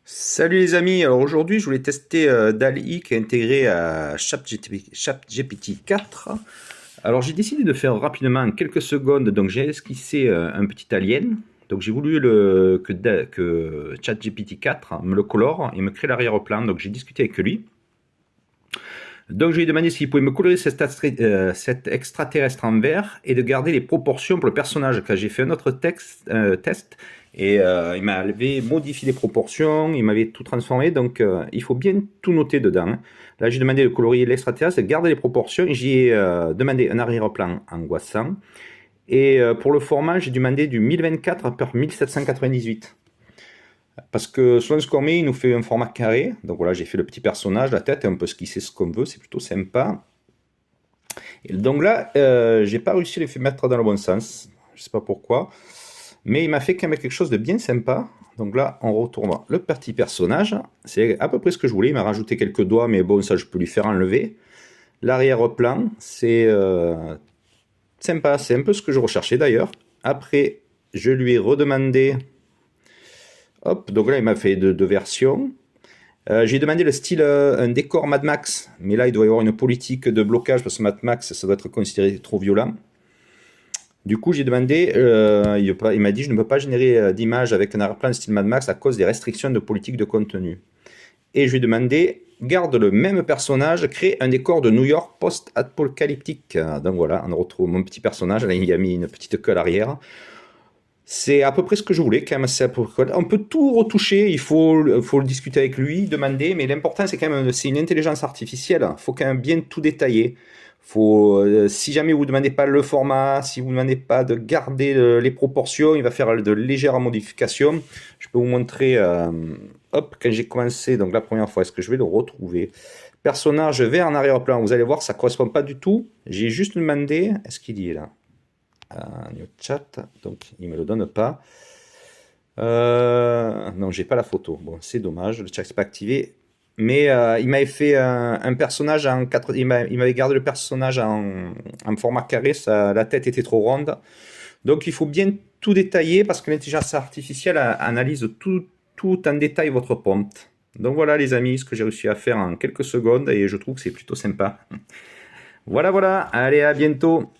Salut les amis, alors aujourd'hui je voulais tester DALL-E qui est intégré à ChatGPT 4. Alors j'ai décidé de faire rapidement en quelques secondes, donc j'ai esquissé un petit alien. Donc j'ai voulu que ChatGPT 4 me le colore et me crée l'arrière-plan, donc j'ai discuté avec lui. Donc je lui ai demandé s'il pouvait me colorer cet extraterrestre en vert et de garder les proportions pour le personnage, car j'ai fait un autre test et il m'avait modifié les proportions, il m'avait tout transformé, donc il faut bien tout noter dedans, hein. Là j'ai demandé de colorier l'extraterrestre, de garder les proportions, j'y ai demandé un arrière-plan angoissant, et pour le format j'ai demandé du 1024 par 1798. Parce que selon ce qu'on met, il nous fait un format carré. Donc voilà, j'ai fait le petit personnage, la tête, un peu esquisser ce qu'on veut, c'est plutôt sympa. Et donc là, j'ai pas réussi à les faire mettre dans le bon sens. Je sais pas pourquoi. Mais il m'a fait quand même quelque chose de bien sympa. Donc là, on retourne le petit personnage. C'est à peu près ce que je voulais. Il m'a rajouté quelques doigts, mais bon, ça, je peux lui faire enlever. L'arrière-plan, c'est sympa. C'est un peu ce que je recherchais d'ailleurs. Après, je lui ai redemandé. Hop, donc là, il m'a fait deux versions. J'ai demandé le style, un décor Mad Max, mais là il doit y avoir une politique de blocage parce que Mad Max ça doit être considéré trop violent. Du coup j'ai demandé, il m'a dit je ne peux pas générer d'image avec un arrière-plan style Mad Max à cause des restrictions de politique de contenu. Et je lui ai demandé garde le même personnage, crée un décor de New York post-apocalyptique. Donc voilà, on retrouve mon petit personnage, là il a mis une petite queue à l'arrière. C'est à peu près ce que je voulais, quand même. On peut tout retoucher, faut le discuter avec lui, demander, mais l'important, c'est quand même, c'est une intelligence artificielle. Il faut quand même bien tout détailler. Si jamais vous ne demandez pas le format, si vous ne demandez pas de garder les proportions, il va faire de légères modifications. Je peux vous montrer, hop, quand j'ai commencé, donc la première fois, est-ce que je vais le retrouver? Personnage vert en arrière-plan, vous allez voir, ça ne correspond pas du tout. J'ai juste demandé, est-ce qu'il y est là? New chat, donc il me le donne pas. Non, j'ai pas la photo. Bon, c'est dommage, le chat n'est pas activé. Mais il m'avait fait un personnage en 4. Il m'avait gardé le personnage en format carré, la tête était trop ronde. Donc il faut bien tout détailler parce que l'intelligence artificielle analyse tout en détail votre prompt. Donc voilà les amis, ce que j'ai réussi à faire en quelques secondes et je trouve que c'est plutôt sympa. Voilà, voilà, allez à bientôt.